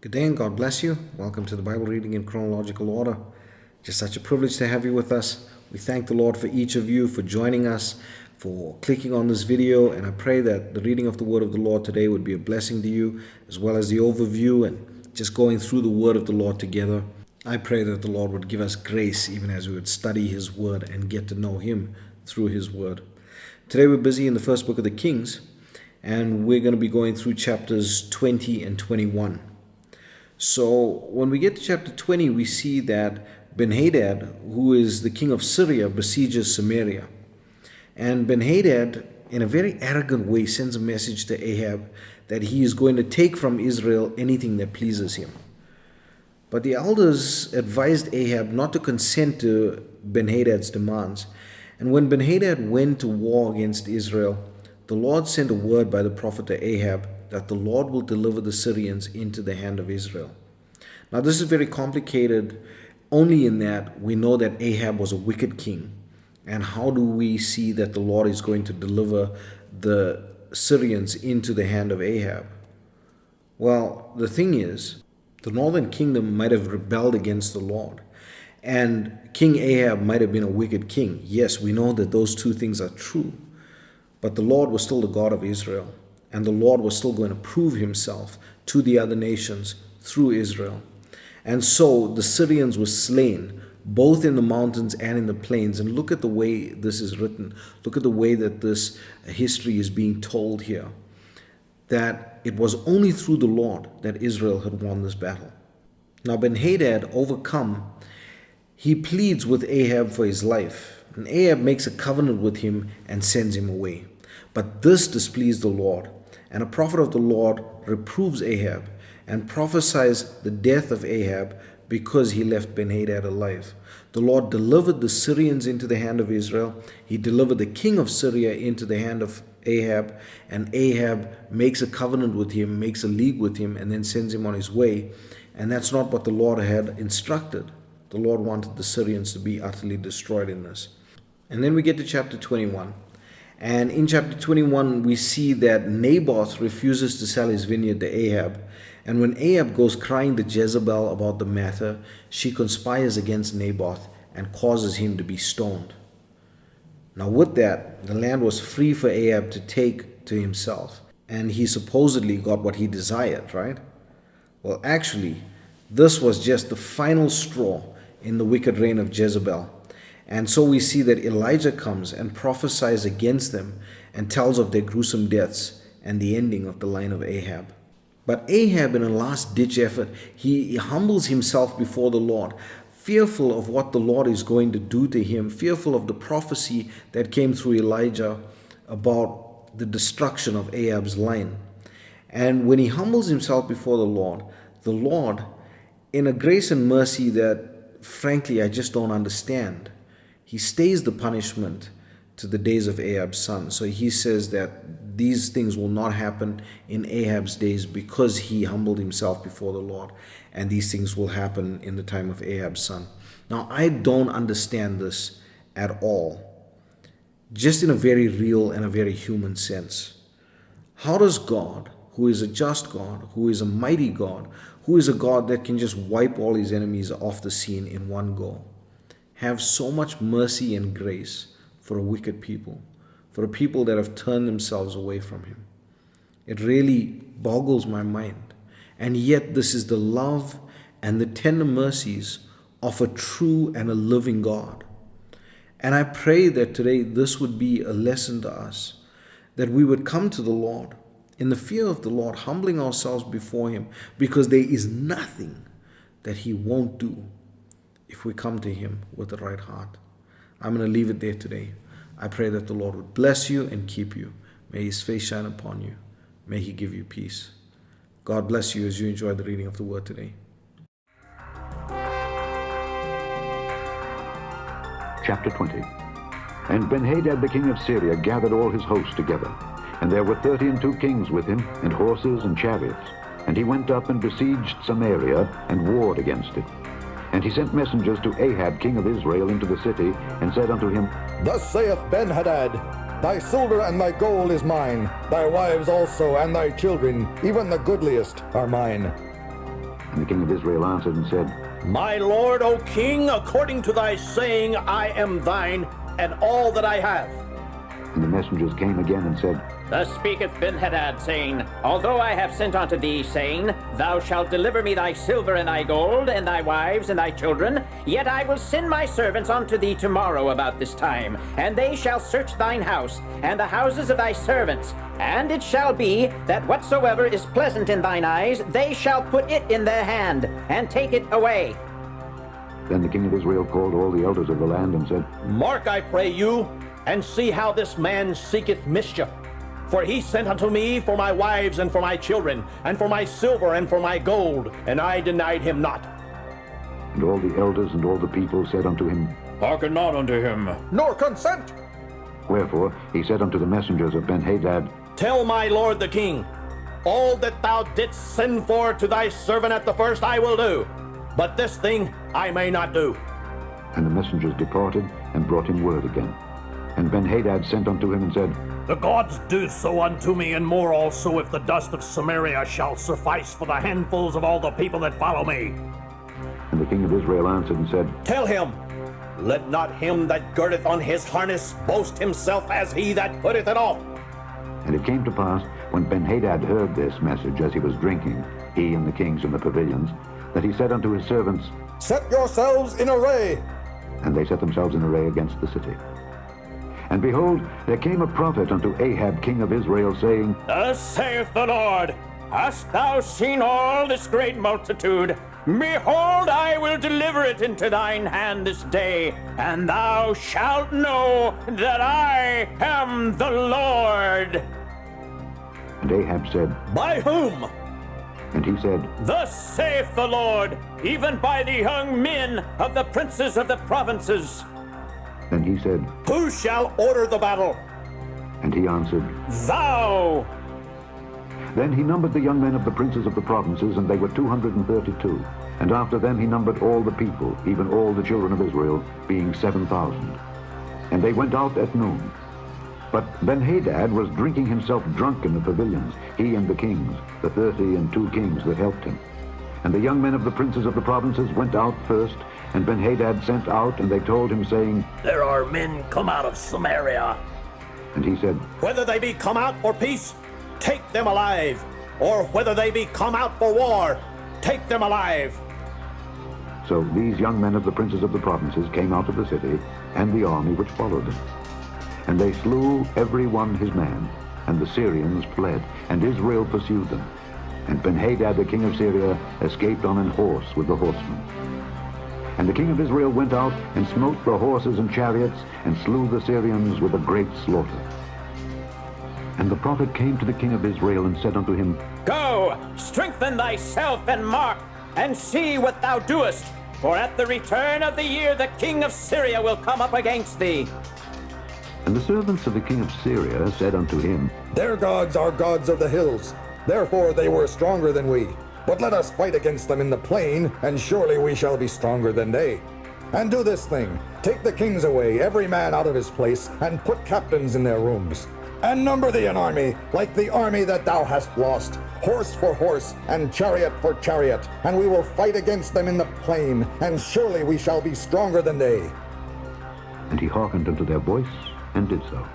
Good day and God bless you. Welcome to the Bible reading in chronological order. Just such a privilege to have you with us. We thank the Lord for each of you, for joining us, for clicking on this video, and I pray that the reading of the Word of the Lord today would be a blessing to you, as well as the overview and just going through the Word of the Lord together. I pray that the Lord would give us grace even as we would study His Word and get to know Him through His Word. Today we're busy in the first book of the Kings, and we're going to be going through chapters 20 and 21. So when we get to chapter 20, we see that Ben-Hadad, who is the king of Syria, besieges Samaria. And Ben-Hadad, in a very arrogant way, sends a message to Ahab that he is going to take from Israel anything that pleases him. But the elders advised Ahab not to consent to Ben-Hadad's demands. And when Ben-Hadad went to war against Israel, the Lord sent a word by the prophet to Ahab that the Lord will deliver the Syrians into the hand of Israel. Now this is very complicated only in that we know that Ahab was a wicked king. And how do we see that the Lord is going to deliver the Syrians into the hand of Ahab? Well, the thing is, the northern kingdom might have rebelled against the Lord. And King Ahab might have been a wicked king. Yes, we know that those two things are true. But the Lord was still the God of Israel. And the Lord was still going to prove himself to the other nations through Israel. And so the Syrians were slain, both in the mountains and in the plains. And look at the way this is written. Look at the way that this history is being told here. That it was only through the Lord that Israel had won this battle. Now Ben-Hadad, overcome, he pleads with Ahab for his life. And Ahab makes a covenant with him and sends him away. But this displeased the Lord. And a prophet of the Lord reproves Ahab and prophesies the death of Ahab because he left Ben-Hadad alive. The Lord delivered the Syrians into the hand of Israel. He delivered the king of Syria into the hand of Ahab. And Ahab makes a covenant with him, makes a league with him, and then sends him on his way. And that's not what the Lord had instructed. The Lord wanted the Syrians to be utterly destroyed in this. And then we get to chapter 21. And in chapter 21, we see that Naboth refuses to sell his vineyard to Ahab. And when Ahab goes crying to Jezebel about the matter, she conspires against Naboth and causes him to be stoned. Now with that, the land was free for Ahab to take to himself. And he supposedly got what he desired, right? Well, actually, this was just the final straw in the wicked reign of Jezebel. And so we see that Elijah comes and prophesies against them and tells of their gruesome deaths and the ending of the line of Ahab. But Ahab, in a last-ditch effort, he humbles himself before the Lord, fearful of what the Lord is going to do to him, fearful of the prophecy that came through Elijah about the destruction of Ahab's line. And when he humbles himself before the Lord, in a grace and mercy that, frankly, I just don't understand, he stays the punishment to the days of Ahab's son. So he says that these things will not happen in Ahab's days because he humbled himself before the Lord. And these things will happen in the time of Ahab's son. Now, I don't understand this at all. Just in a very real and a very human sense. How does God, who is a just God, who is a mighty God, who is a God that can just wipe all his enemies off the scene in one go, have so much mercy and grace for a wicked people, for a people that have turned themselves away from him? It really boggles my mind. And yet this is the love and the tender mercies of a true and a living God. And I pray that today this would be a lesson to us, that we would come to the Lord in the fear of the Lord, humbling ourselves before him, because there is nothing that he won't do if we come to him with the right heart. I'm going to leave it there today. I pray that the Lord would bless you and keep you. May his face shine upon you. May he give you peace. God bless you as you enjoy the reading of the word today. Chapter 20. And Ben-Hadad the king of Syria gathered all his host together. And there were 32 kings with him, and horses and chariots. And he went up and besieged Samaria, and warred against it. And he sent messengers to Ahab king of Israel into the city, and said unto him, Thus saith Ben-Hadad, Thy silver and thy gold is mine, thy wives also and thy children, even the goodliest, are mine. And the king of Israel answered and said, My lord, O king, according to thy saying, I am thine, and all that I have. And the messengers came again and said, Thus speaketh Benhadad, saying, Although I have sent unto thee, saying, Thou shalt deliver me thy silver and thy gold, and thy wives and thy children, yet I will send my servants unto thee tomorrow about this time, and they shall search thine house, and the houses of thy servants. And it shall be, that whatsoever is pleasant in thine eyes, they shall put it in their hand, and take it away. Then the king of Israel called all the elders of the land and said, Mark, I pray you, and see how this man seeketh mischief. For he sent unto me for my wives and for my children, and for my silver and for my gold, and I denied him not. And all the elders and all the people said unto him, Hearken not unto him, nor consent. Wherefore he said unto the messengers of Benhadad, Tell my lord the king, all that thou didst send for to thy servant at the first I will do, but this thing I may not do. And the messengers departed and brought him word again. And Benhadad sent unto him and said, The gods do so unto me, and more also, if the dust of Samaria shall suffice for the handfuls of all the people that follow me. And the king of Israel answered and said, Tell him, let not him that girdeth on his harness boast himself as he that putteth it off. And it came to pass, when Benhadad heard this message as he was drinking, he and the kings in the pavilions, that he said unto his servants, Set yourselves in array. And they set themselves in array against the city. And behold, there came a prophet unto Ahab king of Israel, saying, Thus saith the Lord, Hast thou seen all this great multitude? Behold, I will deliver it into thine hand this day, and thou shalt know that I am the Lord. And Ahab said, By whom? And he said, Thus saith the Lord, even by the young men of the princes of the provinces. Then he said, Who shall order the battle? And he answered, Thou. Then he numbered the young men of the princes of the provinces, and they were 232. And after them he numbered all the people, even all the children of Israel, being 7,000. And they went out at noon. But Benhadad was drinking himself drunk in the pavilions, he and the kings, the 32 kings that helped him. And the young men of the princes of the provinces went out first, and Benhadad sent out, and they told him, saying, There are men come out of Samaria. And he said, Whether they be come out for peace, take them alive. Or whether they be come out for war, take them alive. So these young men of the princes of the provinces came out of the city, and the army which followed them. And they slew every one his man, and the Syrians fled, and Israel pursued them. And Benhadad the king of Syria escaped on an horse with the horsemen. And the king of Israel went out and smote the horses and chariots, and slew the Syrians with a great slaughter. And the prophet came to the king of Israel and said unto him, Go, strengthen thyself and mark, and see what thou doest. For at the return of the year the king of Syria will come up against thee. And the servants of the king of Syria said unto him, Their gods are gods of the hills. Therefore they were stronger than we. But let us fight against them in the plain, and surely we shall be stronger than they. And do this thing, take the kings away, every man out of his place, and put captains in their rooms. And number thee an army, like the army that thou hast lost, horse for horse, and chariot for chariot, and we will fight against them in the plain, and surely we shall be stronger than they. And he hearkened unto their voice, and did so.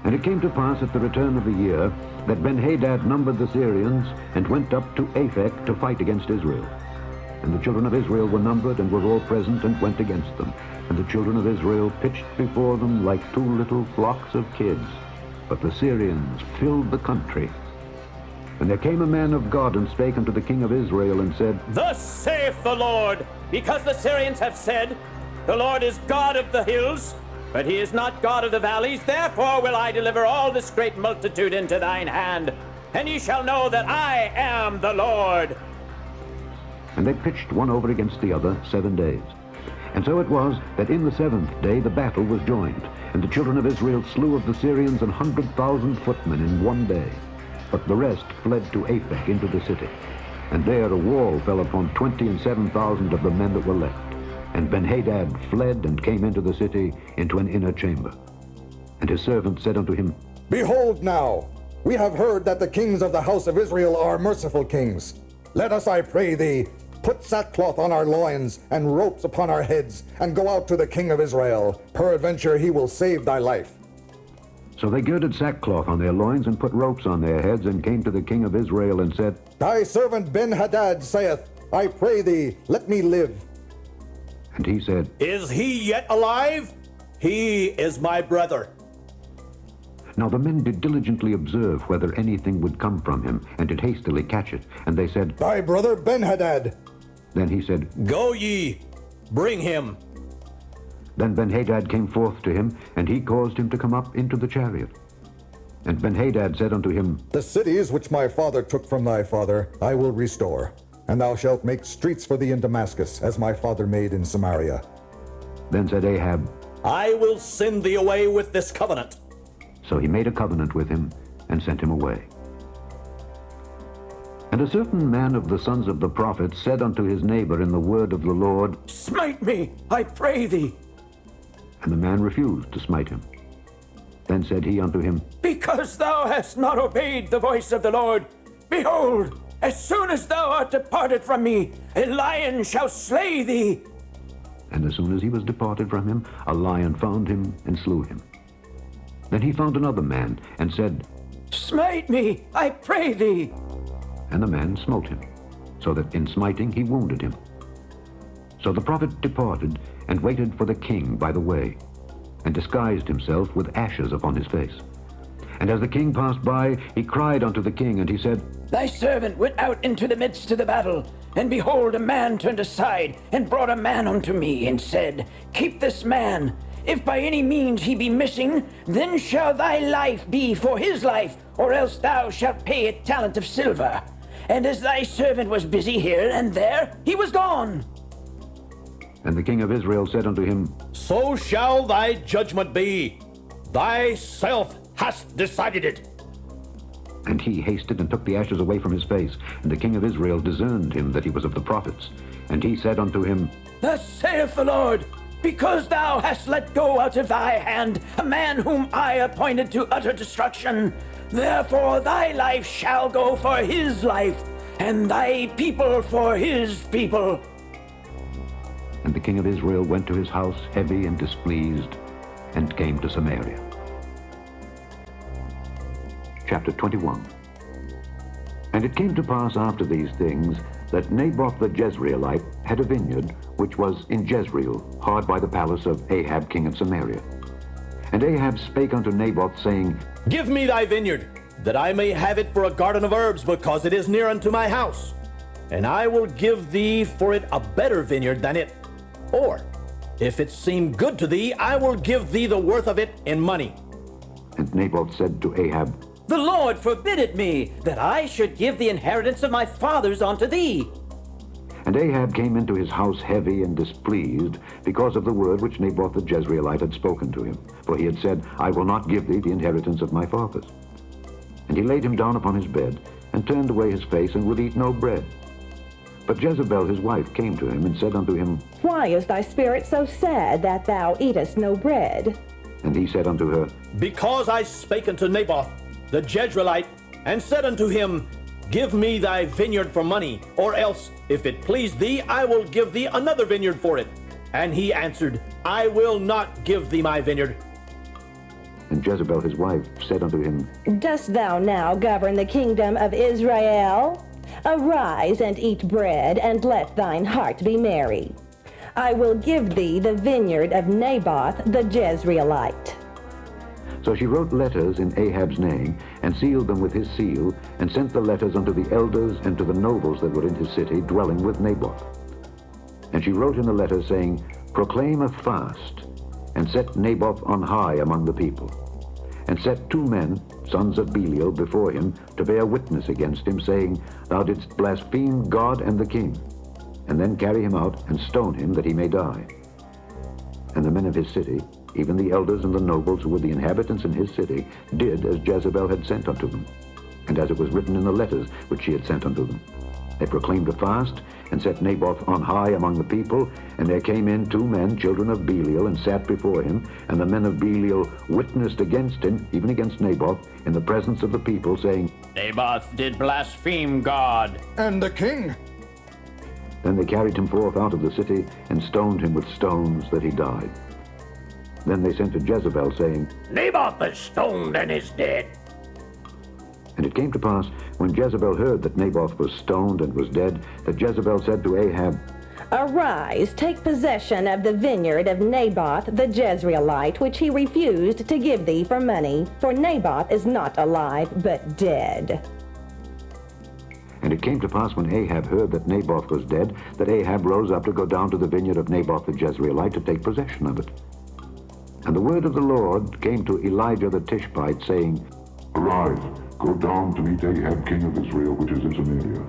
And it came to pass at the return of the year, that Benhadad numbered the Syrians, and went up to Aphek to fight against Israel. And the children of Israel were numbered, and were all present, and went against them. And the children of Israel pitched before them like two little flocks of kids. But the Syrians filled the country. And there came a man of God, and spake unto the king of Israel, and said, Thus saith the Lord, because the Syrians have said, The Lord is God of the hills, but he is not God of the valleys. Therefore will I deliver all this great multitude into thine hand, and ye shall know that I am the Lord. And they pitched one over against the other 7 days. And so it was that in the 7th day the battle was joined, and the children of Israel slew of the Syrians 100,000 footmen in 1 day. But the rest fled to Aphek into the city. And there a wall fell upon 27,000 of the men that were left. And Benhadad fled and came into the city, into an inner chamber. And his servants said unto him, Behold now, we have heard that the kings of the house of Israel are merciful kings. Let us, I pray thee, put sackcloth on our loins and ropes upon our heads, and go out to the king of Israel. Peradventure he will save thy life. So they girded sackcloth on their loins and put ropes on their heads and came to the king of Israel and said, Thy servant Ben-Hadad saith, I pray thee, let me live. And he said, Is he yet alive? He is my brother. Now the men did diligently observe whether anything would come from him, and did hastily catch it. And they said, Thy brother Ben-Hadad. Then he said, Go ye, bring him. Then Ben-Hadad came forth to him, and he caused him to come up into the chariot. And Ben-Hadad said unto him, The cities which my father took from thy father I will restore, and thou shalt make streets for thee in Damascus, as my father made in Samaria. Then said Ahab, I will send thee away with this covenant. So he made a covenant with him, and sent him away. And a certain man of the sons of the prophets said unto his neighbor in the word of the Lord, Smite me, I pray thee. And the man refused to smite him. Then said he unto him, Because thou hast not obeyed the voice of the Lord, behold, as soon as thou art departed from me, a lion shall slay thee. And as soon as he was departed from him, a lion found him and slew him. Then he found another man, and said, Smite me, I pray thee. And the man smote him, so that in smiting he wounded him. So the prophet departed, and waited for the king by the way, and disguised himself with ashes upon his face. And as the king passed by, he cried unto the king, and he said, Thy servant went out into the midst of the battle, and behold, a man turned aside, and brought a man unto me, and said, Keep this man. If by any means he be missing, then shall thy life be for his life, or else thou shalt pay a talent of silver. And as thy servant was busy here and there, he was gone. And the king of Israel said unto him, So shall thy judgment be. Thyself hast decided it. And he hasted and took the ashes away from his face. And the king of Israel discerned him that he was of the prophets. And he said unto him, Thus saith the Lord, because thou hast let go out of thy hand a man whom I appointed to utter destruction, therefore thy life shall go for his life, and thy people for his people. And the king of Israel went to his house heavy and displeased, and came to Samaria. Chapter 21. And it came to pass after these things, that Naboth the Jezreelite had a vineyard, which was in Jezreel, hard by the palace of Ahab king of Samaria. And Ahab spake unto Naboth, saying, Give me thy vineyard, that I may have it for a garden of herbs, because it is near unto my house. And I will give thee for it a better vineyard than it. Or, if it seem good to thee, I will give thee the worth of it in money. And Naboth said to Ahab, The Lord forbid it me, that I should give the inheritance of my fathers unto thee. And Ahab came into his house heavy and displeased, because of the word which Naboth the Jezreelite had spoken to him. For he had said, I will not give thee the inheritance of my fathers. And he laid him down upon his bed, and turned away his face, and would eat no bread. But Jezebel his wife came to him, and said unto him, Why is thy spirit so sad that thou eatest no bread? And he said unto her, Because I spake unto Naboth the Jezreelite, and said unto him, Give me thy vineyard for money, or else, if it please thee, I will give thee another vineyard for it. And he answered, I will not give thee my vineyard. And Jezebel his wife said unto him, Dost thou now govern the kingdom of Israel? Arise and eat bread, and let thine heart be merry. I will give thee the vineyard of Naboth the Jezreelite. So she wrote letters in Ahab's name, and sealed them with his seal, and sent the letters unto the elders and to the nobles that were in his city, dwelling with Naboth. And she wrote in the letter, saying, Proclaim a fast, and set Naboth on high among the people. And set 2 men, sons of Belial, before him, to bear witness against him, saying, Thou didst blaspheme God and the king. And then carry him out, and stone him, that he may die. And the men of his city, even the elders and the nobles who were the inhabitants in his city, did as Jezebel had sent unto them, and as it was written in the letters which she had sent unto them. They proclaimed a fast, and set Naboth on high among the people. And there came in 2 men, children of Belial, and sat before him. And the men of Belial witnessed against him, even against Naboth, in the presence of the people, saying, Naboth did blaspheme God. And the king. Then they carried him forth out of the city, and stoned him with stones, that he died. Then they sent to Jezebel, saying, Naboth is stoned and is dead. And it came to pass, when Jezebel heard that Naboth was stoned and was dead, that Jezebel said to Ahab, Arise, take possession of the vineyard of Naboth the Jezreelite, which he refused to give thee for money. For Naboth is not alive, but dead. And it came to pass, when Ahab heard that Naboth was dead, that Ahab rose up to go down to the vineyard of Naboth the Jezreelite to take possession of it. And the word of the Lord came to Elijah the Tishbite, saying, Arise, go down to meet Ahab king of Israel, which is in Samaria.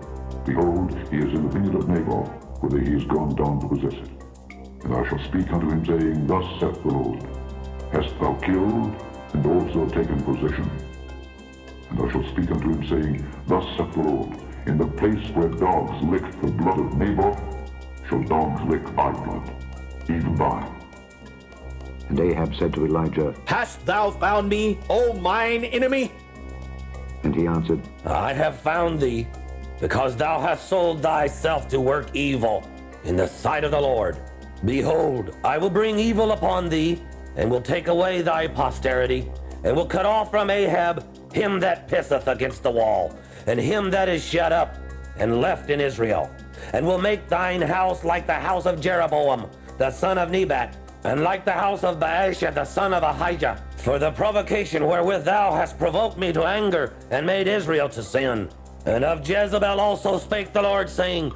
Behold, he is in the vineyard of Naboth, whither he is gone down to possess it. And I shall speak unto him, saying, Thus saith the Lord, Hast thou killed, and also taken possession? And I shall speak unto him, saying, Thus saith the Lord, In the place where dogs licked the blood of Naboth, shall dogs lick thy blood, even thine. And Ahab said to Elijah, Hast thou found me, O mine enemy? and he answered, I have found thee, because thou hast sold thyself to work evil in the sight of the Lord. Behold, I will bring evil upon thee, and will take away thy posterity, and will cut off from Ahab him that pisseth against the wall, and him that is shut up and left in Israel, and will make thine house like the house of Jeroboam, the son of Nebat, and like the house of Baasha, the son of Ahijah, for the provocation wherewith thou hast provoked me to anger, and made Israel to sin. And of Jezebel also spake the Lord, saying,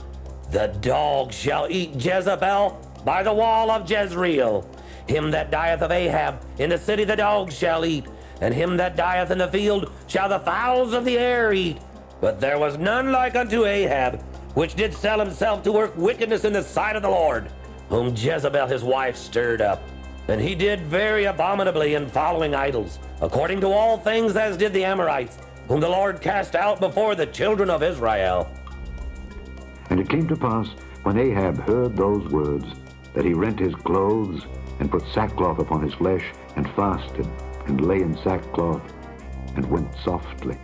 The dog shall eat Jezebel by the wall of Jezreel. Him that dieth of Ahab in the city the dogs shall eat, and him that dieth in the field shall the fowls of the air eat. But there was none like unto Ahab, which did sell himself to work wickedness in the sight of the Lord, whom Jezebel his wife stirred up. And he did very abominably in following idols, according to all things as did the Amorites, whom the Lord cast out before the children of Israel. And it came to pass, when Ahab heard those words, that he rent his clothes, and put sackcloth upon his flesh, and fasted, and lay in sackcloth, and went softly.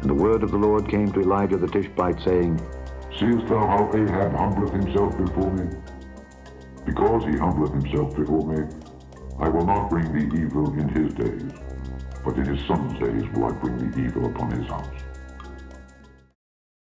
And the word of the Lord came to Elijah the Tishbite, saying, Seest thou how Ahab humbleth himself before me? Because he humbleth himself before me, I will not bring thee evil in his days, but in his son's days will I bring thee evil upon his house.